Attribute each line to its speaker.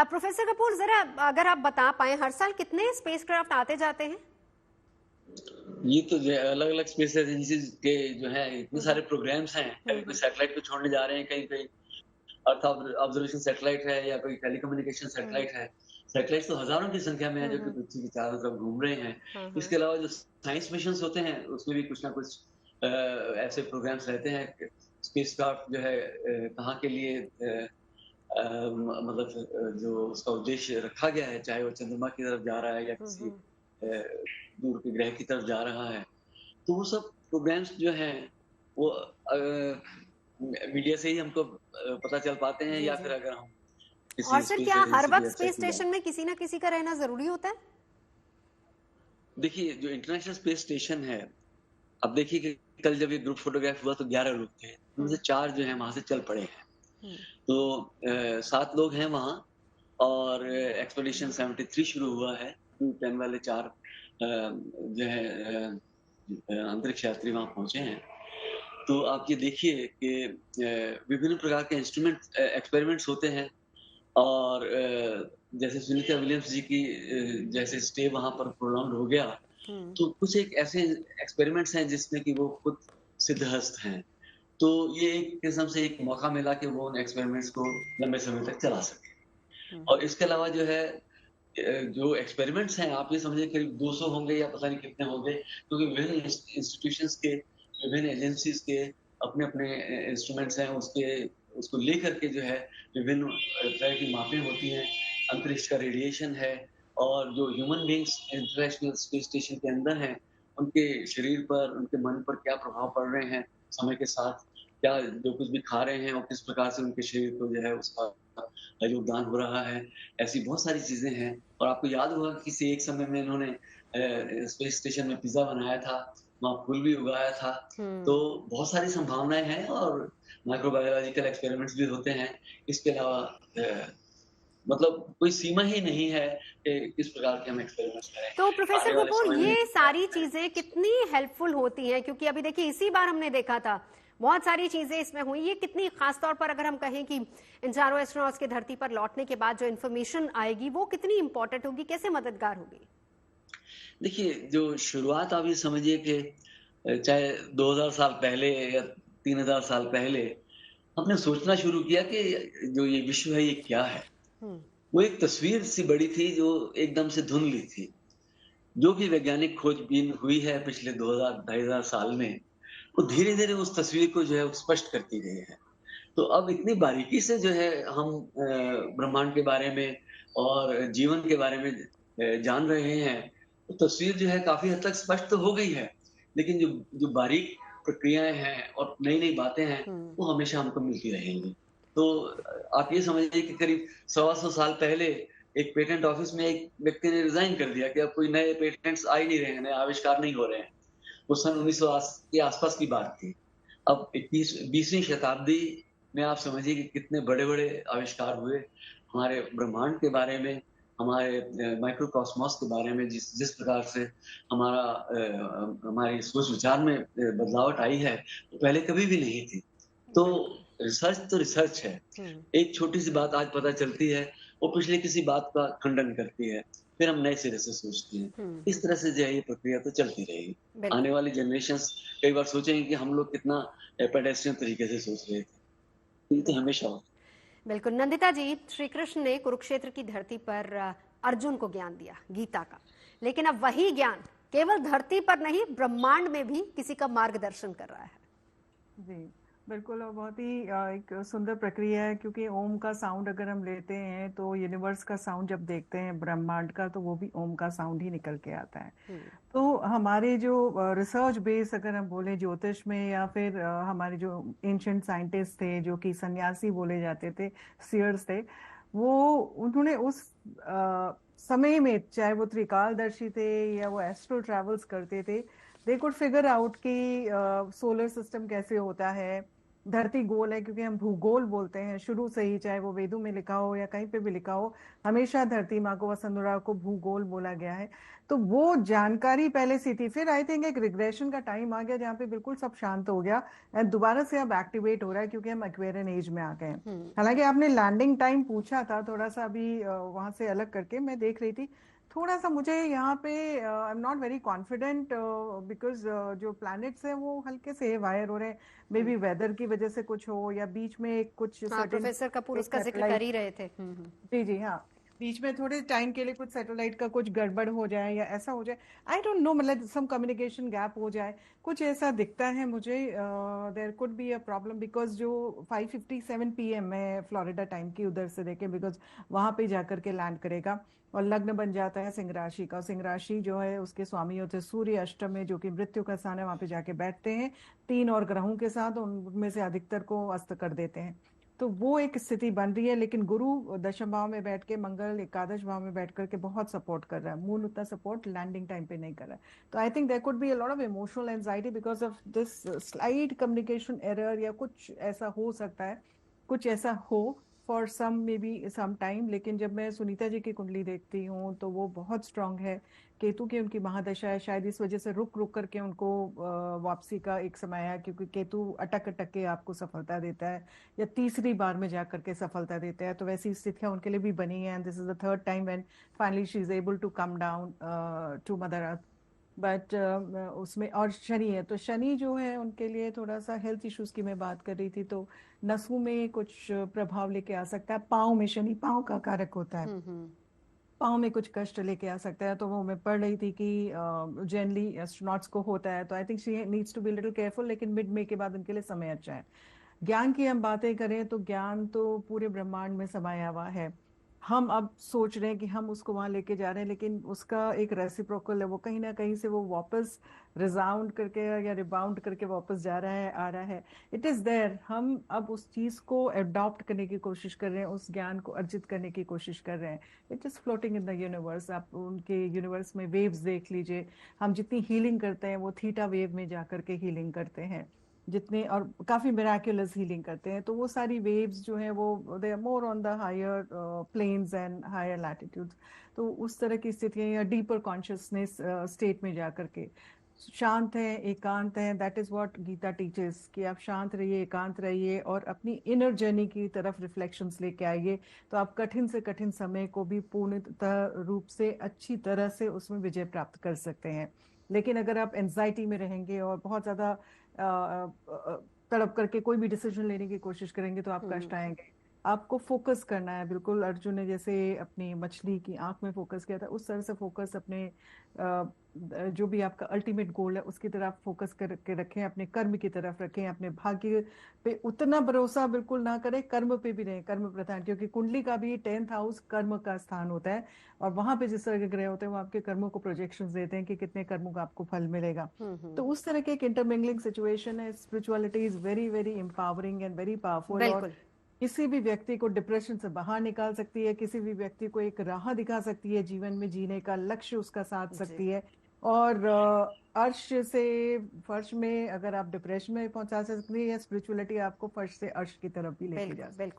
Speaker 1: Professor Kapoor, जरा अगर आप बता पाए, हर साल कितने स्पेसक्राफ्ट आते जाते हैं?
Speaker 2: ये तो जो है अलग अलग स्पेस एजेंसीज के जो है इतने सारे प्रोग्राम्स हैं। कभी कोई
Speaker 1: हम्म।
Speaker 2: सैटेलाइट को छोड़ने जा रहे हैं, कहीं कहीं अर्थ ऑब्जर्वेशन सैटेलाइट है या कोई टेलीकम्युनिकेशन
Speaker 1: हम्म।
Speaker 2: सैटेलाइट है। सैटेलाइट तो हजारों की संख्या में है जो कि
Speaker 1: हम्म।
Speaker 2: पृथ्वी के चारों तरफ घूम रहे हैं।
Speaker 1: हाँ हाँ।
Speaker 2: इसके अलावा जो साइंस मिशन होते हैं उसमें भी कुछ ना कुछ ऐसे प्रोग्राम्स रहते हैं। स्पेसक्राफ्ट जो है कहाँ के लिए मतलब जो उसका उद्देश्य रखा गया है, चाहे वो चंद्रमा की तरफ जा रहा है या किसी दूर के ग्रह की तरफ जा रहा है, तो वो सब प्रोग्राम्स जो हैं वो मीडिया से ही हमको पता चल पाते हैं,
Speaker 1: जी
Speaker 2: या
Speaker 1: जी।
Speaker 2: फिर अगर हम
Speaker 1: और
Speaker 2: किसी
Speaker 1: सर,
Speaker 2: स्पेस
Speaker 1: क्या हर
Speaker 2: एजेंसी की
Speaker 1: वक्त
Speaker 2: वेबसाइट
Speaker 1: स्पेस
Speaker 2: में
Speaker 1: स्टेशन
Speaker 2: जाएँ।
Speaker 1: में किसी ना किसी का रहना जरूरी होता है?
Speaker 2: देखिए, जो इंटरनेशनल स्पेस स्टेशन है, अब देखिए कि कल जब ये ग्रुप फोटोग्राफ हुआ तो 11 लोग थे, उनमें से 4 जो हैं वहाँ से चल पड़े हैं।
Speaker 1: हम्म।
Speaker 2: तो 7 लोग हैं वहाँ, और एक्सपेडिशन 73 शुरू हुआ है। क्रू 10 वाले 4 जो है अंतरिक्ष यात्री वहाँ पहुँचे हैं। तो आप ये देखिए कि विभिन्न प्रकार के एक्सपेरिमेंट्स होते हैं, और जैसे सुनीता विलियम्स जी की जैसे स्टे वहाँ पर प्रोलॉन्ग हो गया,
Speaker 1: हम्म।
Speaker 2: तो कुछ एक ऐसे एक्सपेरिमेंट्स हैं जिसमें कि वो खुद सिद्धहस्त हैं। तो ये एक किस्म से एक मौका मिला कि वो उन एक्सपेरिमेंट्स को लंबे समय तक चला सकें। और इसके अलावा जो है जो एक्सपेरिमेंट्स हैं, आप ये समझिए करीब 200 होंगे या पता नहीं कितने होंगे, क्योंकि विभिन्न इंस्टीट्यूशंस के, विभिन्न एजेंसीज के अपने-अपने इंस्ट्रूमेंट्स हैं, उसको लेकर के जो है विभिन्न तरह की मापें होती हैं। अंतरिक्ष का रेडिएशन है, और जो human beings international space station के अंदर हैं, उनके शरीर पर, उनके मन पर क्या प्रभाव पड़ रहे हैं समय के साथ, क्या जो कुछ भी खा रहे हैं और किस प्रकार से उनके शरीर को जो है उसका योगदान हो रहा है। ऐसी बहुत सारी चीज़ें हैं। और आपको याद होगा कि किसी एक समय में इन्होंने स्पेस स्टेशन में पिज़्ज़ा बनाया था, वहाँ फूल भी उगाया था। तो
Speaker 1: हम्म।
Speaker 2: बहुत सारी संभावनाएँ हैं, और माइक्रोबायोलॉजिकल एक्सपेरिमेंट्स भी होते हैं। इसके अलावा मतलब कोई सीमा ही नहीं है कि किस प्रकार के हम एक्सपेरिमेंट्स करें।
Speaker 1: तो प्रोफेसर
Speaker 2: आने वाले
Speaker 1: कपूर,
Speaker 2: समय में
Speaker 1: ये सारी चीजें कितनी हेल्पफुल होती हैं? क्योंकि अभी देखिए, इसी बार हमने देखा था बहुत सारी चीजें इसमें हुई। ये कितनी, खासतौर पर अगर हम कहें कि इन चारों एस्ट्रोनॉट्स के धरती पर लौटने के बाद जो इन्फॉर्मेशन आएगी वो कितनी इंपॉर्टेंट होगी, कैसे मददगार होगी?
Speaker 2: देखिए, जो शुरुआत आप ये समझिए कि चाहे 2000 साल पहले या 3000 साल पहले हमने सोचना शुरू किया कि जो ये विश्व है ये क्या है?
Speaker 1: हम्म।
Speaker 2: वो एक तस्वीर सी बड़ी थी जो एकदम से धुंधली थी। जो भी वैज्ञानिक खोजबीन हुई है पिछले 2000 2500 साल में, वो धीरे-धीरे उस तस्वीर को जो है वो स्पष्ट करती गई है। तो अब इतनी बारीकी से जो है हम ब्रह्मांड के बारे में और जीवन के बारे में जान रहे हैं, तो तस्वीर जो है काफ़ी हद तक स्पष्ट तो हो गई है। लेकिन जो जो बारीक प्रक्रियाएँ हैं और नई-नई बातें हैं,
Speaker 1: हम्म।
Speaker 2: वो हमेशा हमको मिलती रहेंगी। तो आप ये समझिए कि करीब सवा सौ साल पहले एक पेटेंट ऑफिस में एक व्यक्ति ने रिज़ाइन कर दिया कि अब कोई नए पेटेंट्स आ ही नहीं रहे हैं, नए आविष्कार नहीं हो रहे हैं। वो सन 1900 के आसपास की बात थी। अब 20वीं शताब्दी में आप समझिए कि कितने बड़े-बड़े आविष्कार हुए हमारे ब्रह्मांड के बारे में, हमारे माइक्रोकॉस्मॉस के बारे में, जिस जिस प्रकार से हमारी सोच-विचार में बदलावट आई है, वो पहले कभी भी नहीं थी।
Speaker 1: बिल्कुल।
Speaker 2: तो रिसर्च है।
Speaker 1: हम्म।
Speaker 2: एक छोटी-सी बात आज पता चलती है, वो पिछले किसी बात का खंडन करती है, फिर हम नए सिरे से सोचते हैं। इस तरह से जो है ये प्रक्रिया तो चलती रहेगी। आने
Speaker 1: बिल्कुल।
Speaker 2: वाली जनरेशंस कई बार सोचेंगे कि हम लोग कितना पेडेस्ट्रियन तरीके से सोच रहे थे। ये तो
Speaker 1: बिल्कुल।
Speaker 2: हमेशा होता
Speaker 1: बिल्कुल नंदिता जी, श्री कृष्ण ने कुरुक्षेत्र की धरती पर अर्जुन को ज्ञान दिया, गीता का। लेकिन अब वही ज्ञान केवल धरती पर नहीं, ब्रह्मांड में भी किसी का मार्गदर्शन कर रहा है।
Speaker 3: जी, बिल्कुल। और बहुत ही एक सुंदर प्रक्रिया है, क्योंकि ओम का साउंड अगर हम लेते हैं तो यूनिवर्स का साउंड जब देखते हैं ब्रह्मांड का, तो वो भी ओम का साउंड ही निकल के आता है। तो हमारे जो रिसर्च बेस अगर हम बोले ज्योतिष में, या फिर हमारे जो एंशिएंट साइंटिस्ट थे जो कि सन्यासी बोले जाते थे, सीयर्स थे, वो उन्होंने उस समय में, चाहे वो त्रिकालदर्शी थे या वो एस्ट्रो ट्रेवल्स करते थे, दे कुड फिगर आउट कि सोलर सिस्टम कैसे होता है, धरती गोल है, क्योंकि हम भूगोल बोलते हैं शुरू से ही, चाहे वो वेदों में लिखा हो या कहीं पे भी लिखा हो, हमेशा धरती माँ को, वसुंधरा को भूगोल बोला गया है। तो वो जानकारी पहले से थी। फिर आई थिंक एक रिग्रेशन का टाइम आ गया जहाँ पे बिल्कुल सब शांत हो गया, एंड दोबारा से अब एक्टिवेट हो रहा है, क्योंकि हम एक्वेरियन एज में आ गए हैं। हालांकि आपने लैंडिंग टाइम पूछा था, थोड़ा सा अभी वहां से अलग करके मैं देख रही थी, थोड़ा सा मुझे यहाँ पे I am not very confident, because जो प्लैनेट्स हैं वो हल्के से वायर हो रहे हैं, मे बी वेदर की वजह से कुछ हो, या बीच में कुछ
Speaker 1: हाँ,
Speaker 3: सर्टेन
Speaker 1: प्रोफेसर कपूर उसका जिक्र कर ही रहे थे।
Speaker 3: जी जी हाँ, बीच में थोड़े टाइम के लिए कुछ सैटेलाइट का कुछ गड़बड़ हो जाए या ऐसा हो जाए, आई डोंट नो, मतलब सम कम्युनिकेशन गैप हो जाए, कुछ ऐसा दिखता है मुझे। There could be a problem, because जो 5:57 PM है फ्लोरिडा टाइम की, उधर से देखें, बिकॉज वहां पे जाकर के लैंड करेगा, और लग्न बन जाता है सिंह राशि का। सिंह राशि जो है उसके स्वामी होते हैं सूर्य, अष्टम में, जो कि मृत्यु का स्थान है, वहां पे जाके बैठते हैं 3 और ग्रहों के साथ, उनमें से अधिकतर को अस्त कर देते हैं। तो वो एक स्थिति बन रही है, लेकिन गुरु दशम भाव में बैठ के, मंगल एकादश भाव में बैठ करके बहुत सपोर्ट कर रहा है, मून उतना सपोर्ट लैंडिंग टाइम पे नहीं कर रहा है। तो I think there could be a lot of emotional anxiety because of this slide communication error, या कुछ ऐसा हो सकता है, कुछ ऐसा हो for some maybe some time. लेकिन जब मैं सुनीता जी की कुंडली देखती हूँ तो वो बहुत स्ट्रांग है, केतु की उनकी महादशा है, शायद इस वजह से रुक रुक करके उनको वापसी का एक समय है, क्योंकि केतु अटक अटक के आपको सफलता देता है, या तीसरी बार में जाकर के सफलता देते हैं। तो वैसी स्थितियां उनके लिए भी बनी है, and this is the third time when finally she is able to come down to mother earth. But उसमें और शनि है, तो शनि जो है उनके लिए थोड़ा सा हेल्थ इश्यूज की मैं बात कर रही थी, तो नसों में कुछ प्रभाव लेके आ सकता है। पाँव में, शनि पाँव का कारक होता है, पाँव में कुछ कष्ट लेके आ सकता है। तो वो मैं पढ़ रही थी कि जनरली एस्ट्रोनॉट्स को होता है, तो I think she needs to be little careful, लेकिन मिड में के बाद उनके लिए समय अच्छा है। ज्ञान की हम बातें करें तो ज्ञान तो पूरे ब्रह्मांड में समाया हुआ है। हम अब सोच रहे हैं कि हम उसको वहां लेके जा रहे हैं, लेकिन उसका एक रेसिप्रोकल है, वो कहीं ना कहीं से वो वापस रिजाउंड करके या रिबाउंड करके वापस जा रहा है, आ रहा है। It is there. हम अब उस चीज को अडॉप्ट करने की कोशिश कर रहे हैं, उस ज्ञान को अर्जित करने की कोशिश कर रहे हैं। It is floating in the universe. आप उनके यूनिवर्स में वेव्स देख लीजिए, हम जितनी हीलिंग करते हैं वो थीटा वेव में जाकर के हीलिंग करते हैं, जितने और काफी मिराक्युलस हीलिंग करते हैं। तो वो सारी वेव्स जो है वो they are more on the higher plains and higher latitudes. तो उस तरह की स्थितियां, या डीपर कॉन्शियसनेस स्टेट में जाकर के शांत है, एकांत है। That is what Gita teachers, कि आप शांत रहिए, एकांत रहिए, और अपनी इनर जर्नी की तरफ रिफ्लेक्शंस लेके आइए, तो आप कठिन से कठिन समय को भी पूर्णतः रूप से अच्छी तरह से उसमें विजय प्राप्त कर सकते हैं। लेकिन अगर आप एंजाइटी में रहेंगे और बहुत ज्यादा तड़प करके कोई भी डिसीजन लेने की कोशिश करेंगे, तो आप कष्ट आएंगे। आपको फोकस करना है, बिल्कुल अर्जुन ने जैसे अपनी मछली की आंख में फोकस किया था, उस तरह से फोकस अपने जो भी आपका अल्टीमेट गोल है उसकी तरफ फोकस करके रखें, अपने कर्म की तरफ रखें, अपने भाग्य पे उतना भरोसा बिल्कुल ना करें, कर्म पे भी रहें, कर्म प्रधान, क्योंकि कुंडली का भी 10th हाउस कर्म का स्थान होता है, और वहां पे जिस तरह के ग्रह होते हैं वो आपके कर्मों को प्रोजेक्शंस देते हैं कि कितने कर्मों का आपको फल मिलेगा। तो उस तरह के एक इंटरमिंगलिंग सिचुएशन है। Spirituality is very very empowering and very powerful, और
Speaker 1: बिल्कुल।
Speaker 3: किसी भी व्यक्ति को डिप्रेशन से बाहर निकाल सकती है, किसी भी व्यक्ति को एक राह दिखा सकती है, जीवन में जीने का लक्ष्य उसका साध
Speaker 1: जी,
Speaker 3: सकती है। और अर्श से फर्श में अगर आप डिप्रेशन में पहुंचा सकती है, या स्पिरिचुअलिटी आपको फर्श से अर्श की तरफ भी लेके जा
Speaker 1: बिल्कुल
Speaker 3: सकती है।
Speaker 1: बिल्कुल।